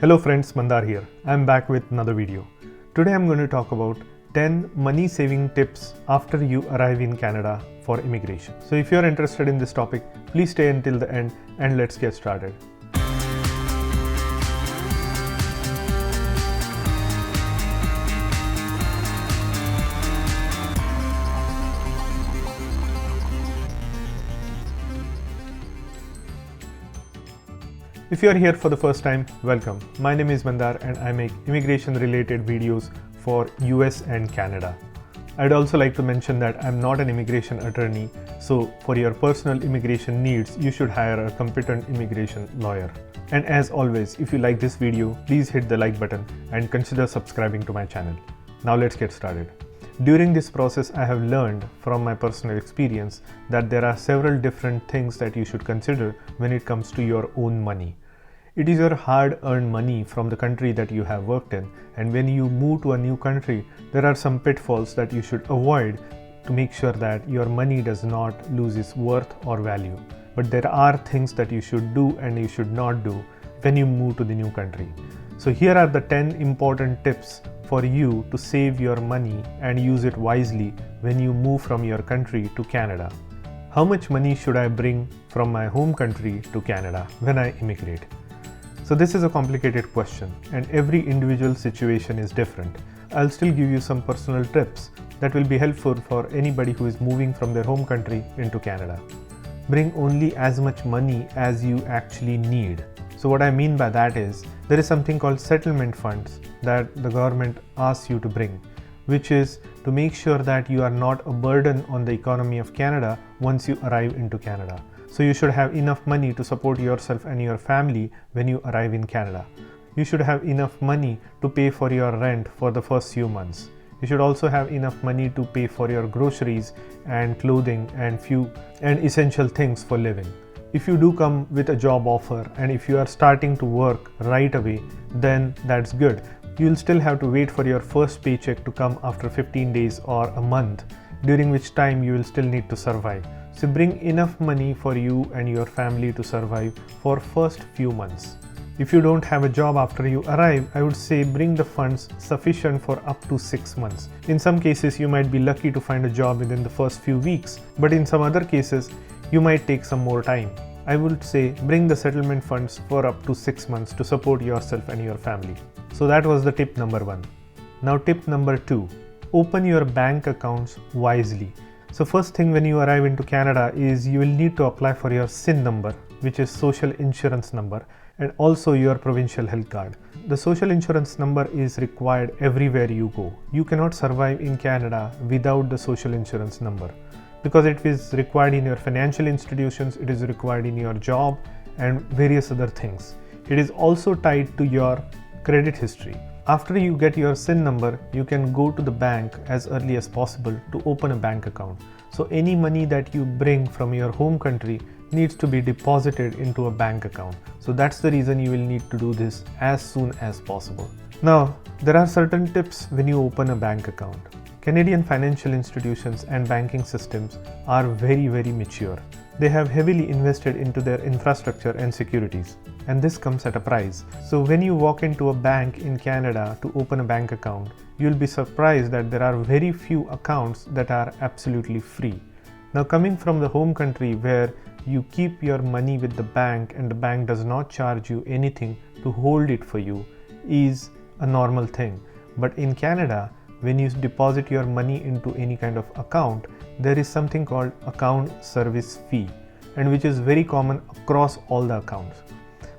Hello friends, Mandar here. I'm back with another video. Today I'm going to talk about 10 money saving tips after you arrive in Canada for immigration. So if you're interested in this topic, please stay until the end and let's get started. If you are here for the first time, welcome. My name is Mandar and I make immigration related videos for US and Canada. I'd also like to mention that I'm not an immigration attorney, so for your personal immigration needs, you should hire a competent immigration lawyer. And as always, if you like this video, please hit the like button and consider subscribing to my channel. Now let's get started. During this process, I have learned from my personal experience that there are several different things that you should consider when it comes to your own money. It is your hard-earned money from the country that you have worked in, and when you move to a new country, there are some pitfalls that you should avoid to make sure that your money does not lose its worth or value. But there are things that you should do and you should not do when you move to the new country. So here are the 10 important tips for you to save your money and use it wisely when you move from your country to Canada. How much money should I bring from my home country to Canada when I immigrate? So this is a complicated question and every individual situation is different. I'll still give you some personal tips that will be helpful for anybody who is moving from their home country into Canada. Bring only as much money as you actually need. So what I mean by that is, there is something called settlement funds that the government asks you to bring, which is to make sure that you are not a burden on the economy of Canada once you arrive into Canada. So you should have enough money to support yourself and your family when you arrive in Canada. You should have enough money to pay for your rent for the first few months. You should also have enough money to pay for your groceries and clothing and essential things for living. If you do come with a job offer and if you are starting to work right away, then that's good. You'll still have to wait for your first paycheck to come after 15 days or a month, during which time you will still need to survive. So bring enough money for you and your family to survive for first few months. If you don't have a job after you arrive, I would say bring the funds sufficient for up to 6 months. In some cases, you might be lucky to find a job within the first few weeks, but in some other cases, you might take some more time. I would say bring the settlement funds for up to 6 months to support yourself and your family. So that was the tip number 1. Now tip number 2, open your bank accounts wisely. So first thing when you arrive into Canada is you will need to apply for your SIN number, which is social insurance number, and also your provincial health card. The social insurance number is required everywhere you go. You cannot survive in Canada without the social insurance number because it is required in your financial institutions, it is required in your job and various other things. It is also tied to your credit history. After you get your SIN number, you can go to the bank as early as possible to open a bank account. So any money that you bring from your home country needs to be deposited into a bank account. So that's the reason you will need to do this as soon as possible. Now, there are certain tips when you open a bank account. Canadian financial institutions and banking systems are very mature. They have heavily invested into their infrastructure and securities, and this comes at a price. So when you walk into a bank in Canada to open a bank account, you'll be surprised that there are very few accounts that are absolutely free. Now coming from the home country where you keep your money with the bank and the bank does not charge you anything to hold it for you is a normal thing. But in Canada, when you deposit your money into any kind of account, there is something called account service fee, and which is very common across all the accounts.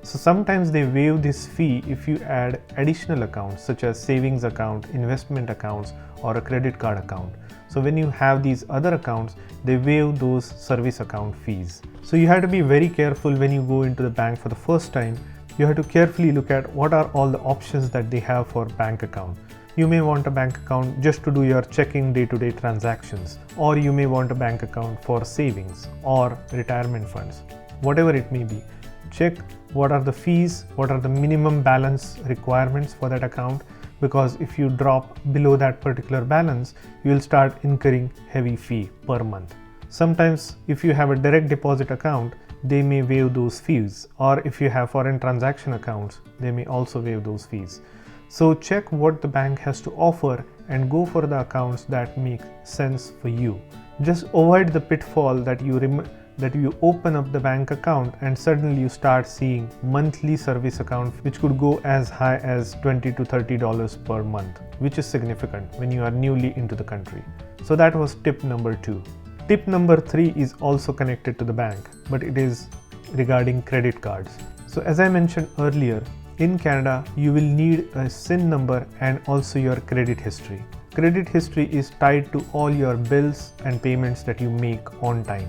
So sometimes they waive this fee if you add additional accounts such as savings account, investment accounts, or a credit card account. So when you have these other accounts, they waive those service account fees. So you have to be very careful when you go into the bank for the first time. You have to carefully look at what are all the options that they have for bank account. You may want a bank account just to do your checking day-to-day transactions, or you may want a bank account for savings or retirement funds, whatever it may be. Check what are the fees, what are the minimum balance requirements for that account, because if you drop below that particular balance, you will start incurring heavy fee per month. Sometimes if you have a direct deposit account, they may waive those fees, or if you have foreign transaction accounts, they may also waive those fees. So check what the bank has to offer and go for the accounts that make sense for you. Just avoid the pitfall that you open up the bank account and suddenly you start seeing monthly service account which could go as high as $20 to $30 per month, which is significant when you are newly into the country. So that was tip number 2. Tip number 3 is also connected to the bank, but it is regarding credit cards. So as I mentioned earlier, in Canada, you will need a SIN number and also your credit history. Credit history is tied to all your bills and payments that you make on time,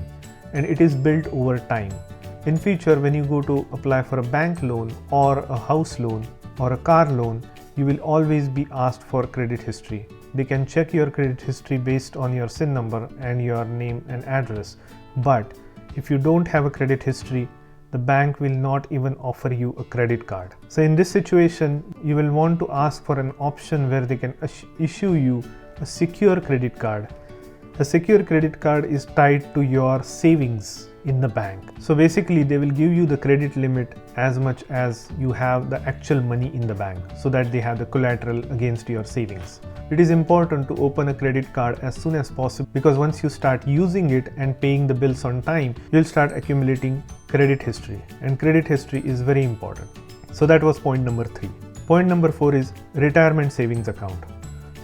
and it is built over time. In future, when you go to apply for a bank loan or a house loan or a car loan, you will always be asked for credit history. They can check your credit history based on your SIN number and your name and address. But if you don't have a credit history, the bank will not even offer you a credit card. So in this situation, you will want to ask for an option where they can issue you a secure credit card. A secure credit card is tied to your savings in the bank. So basically they will give you the credit limit as much as you have the actual money in the bank, so that they have the collateral against your savings. It is important to open a credit card as soon as possible, because once you start using it and paying the bills on time, you'll start accumulating credit history, and credit history is very important. So that was point number 3. Point number 4 is retirement savings account.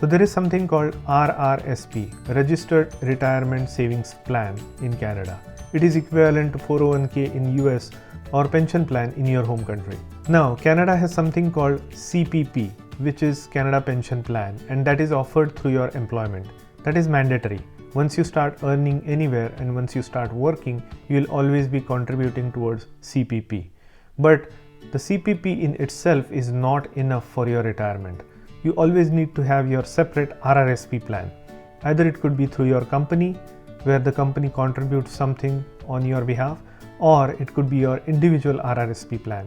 So there is something called RRSP, Registered Retirement Savings Plan in Canada. It is equivalent to 401k in US or pension plan in your home country. Now, Canada has something called CPP, which is Canada Pension Plan, and that is offered through your employment. That is mandatory. Once you start earning anywhere and once you start working, you will always be contributing towards CPP. But the CPP in itself is not enough for your retirement. You always need to have your separate RRSP plan. Either it could be through your company, where the company contributes something on your behalf, or it could be your individual RRSP plan.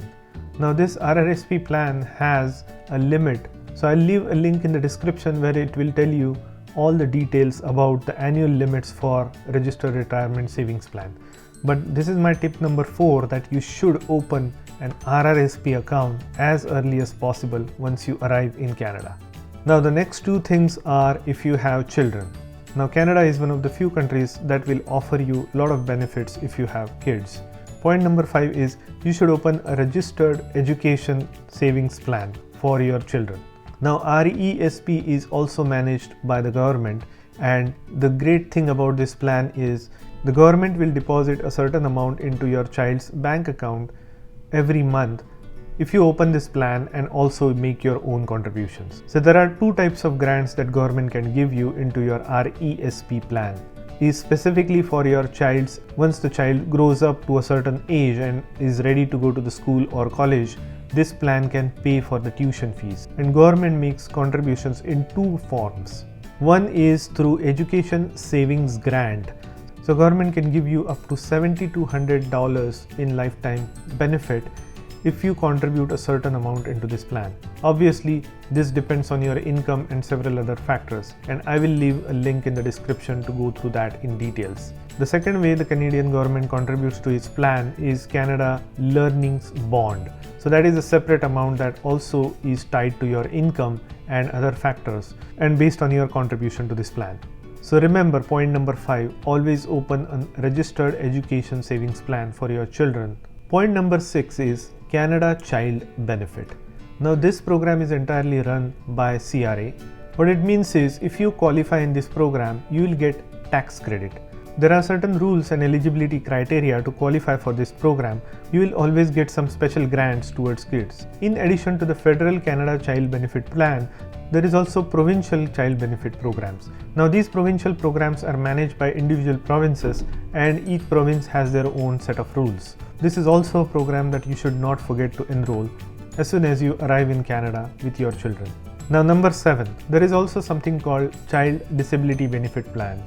Now this RRSP plan has a limit, so I'll leave a link in the description where it will tell you all the details about the annual limits for registered retirement savings plan. But this is my tip number 4, that you should open an RRSP account as early as possible once you arrive in Canada. Now the next 2 things are if you have children. Now Canada is one of the few countries that will offer you a lot of benefits if you have kids. Point number 5 is you should open a registered education savings plan for your children. Now RESP is also managed by the government, and the great thing about this plan is the government will deposit a certain amount into your child's bank account every month if you open this plan and also make your own contributions. So there are 2 types of grants that government can give you into your RESP plan. Is specifically for your child's, once the child grows up to a certain age and is ready to go to the school or college, this plan can pay for the tuition fees. And government makes contributions in 2 forms. One is through education savings grant. So government can give you up to $70 to $100 in lifetime benefit if you contribute a certain amount into this plan. Obviously, this depends on your income and several other factors, and I will leave a link in the description to go through that in details. The second way the Canadian government contributes to its plan is Canada Learnings Bond. So that is a separate amount that also is tied to your income and other factors, and based on your contribution to this plan. So remember, point number 5, always open a registered education savings plan for your children. Point number 6 is Canada Child Benefit. Now this program is entirely run by CRA. What it means is if you qualify in this program, you will get tax credit. There are certain rules and eligibility criteria to qualify for this program. You will always get some special grants towards kids. In addition to the federal Canada Child Benefit Plan, there is also provincial child benefit programs. Now these provincial programs are managed by individual provinces, and each province has their own set of rules. This is also a program that you should not forget to enroll as soon as you arrive in Canada with your children. Now number 7, there is also something called Child Disability Benefit Plan.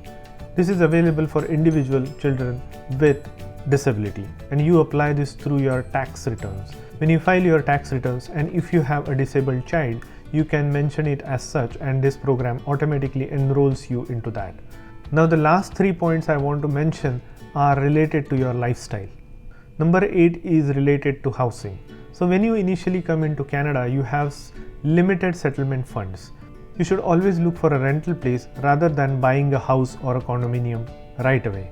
This is available for individual children with disability, and you apply this through your tax returns. When you file your tax returns, and if you have a disabled child, you can mention it as such, and this program automatically enrolls you into that. Now the last 3 points I want to mention are related to your lifestyle. Number 8 is related to housing. So when you initially come into Canada, you have limited settlement funds. You should always look for a rental place rather than buying a house or a condominium right away.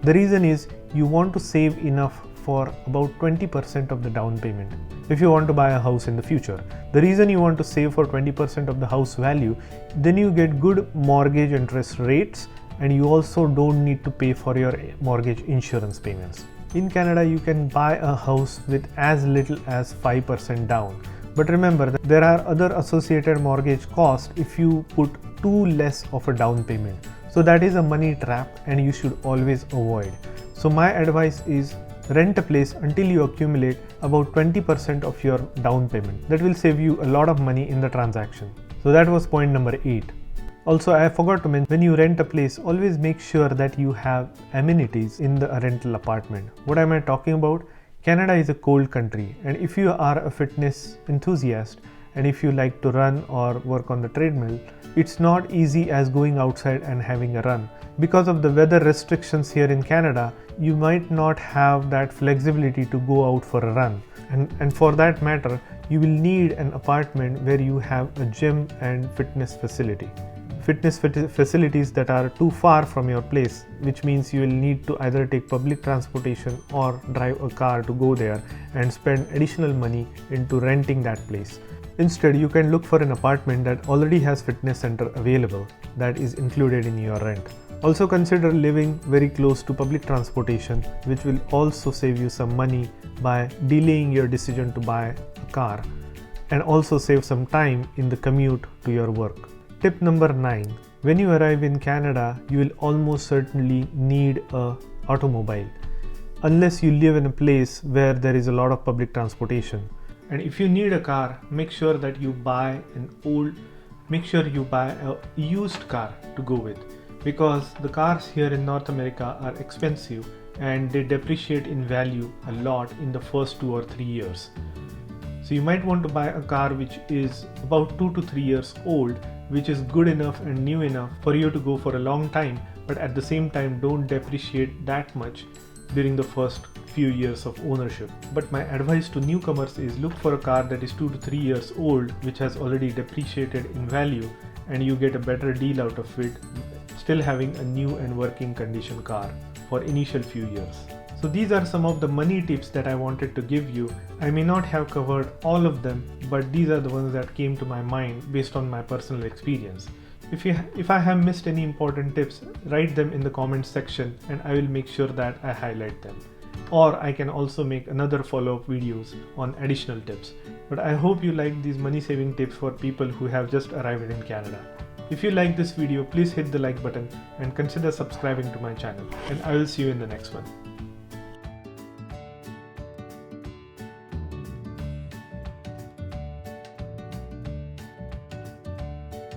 The reason is you want to save enough for about 20% of the down payment if you want to buy a house in the future. The reason you want to save for 20% of the house value, then you get good mortgage interest rates and you also don't need to pay for your mortgage insurance payments. In Canada, you can buy a house with as little as 5% down. But remember that there are other associated mortgage costs if you put too less of a down payment. So that is a money trap and you should always avoid. So my advice is rent a place until you accumulate about 20% of your down payment. That will save you a lot of money in the transaction. So that was point number 8. Also, I forgot to mention, when you rent a place, always make sure that you have amenities in the rental apartment. What am I talking about? Canada is a cold country, and if you are a fitness enthusiast and if you like to run or work on the treadmill, it's not easy as going outside and having a run. Because of the weather restrictions here in Canada, you might not have that flexibility to go out for a run. And for that matter, you will need an apartment where you have a gym and fitness facility. Fitness facilities that are too far from your place, which means you will need to either take public transportation or drive a car to go there and spend additional money into renting that place. Instead, you can look for an apartment that already has fitness center available that is included in your rent. Also consider living very close to public transportation, which will also save you some money by delaying your decision to buy a car and also save some time in the commute to your work. Tip number 9. When you arrive in Canada, you will almost certainly need an automobile unless you live in a place where there is a lot of public transportation. And if you need a car, make sure that you buy a used car to go with, because the cars here in North America are expensive and they depreciate in value a lot in the first 2 or 3 years. So you might want to buy a car which is about 2 to 3 years old, which is good enough and new enough for you to go for a long time, but at the same time don't depreciate that much during the first few years of ownership. But my advice to newcomers is look for a car that is 2 to 3 years old, which has already depreciated in value, and you get a better deal out of it, still having a new and working condition car for initial few years. So these are some of the money tips that I wanted to give you. I may not have covered all of them, but these are the ones that came to my mind based on my personal experience. If I have missed any important tips, write them in the comments section and I will make sure that I highlight them. Or I can also make another follow-up videos on additional tips. But I hope you like these money saving tips for people who have just arrived in Canada. If you like this video, please hit the like button and consider subscribing to my channel, and I will see you in the next one.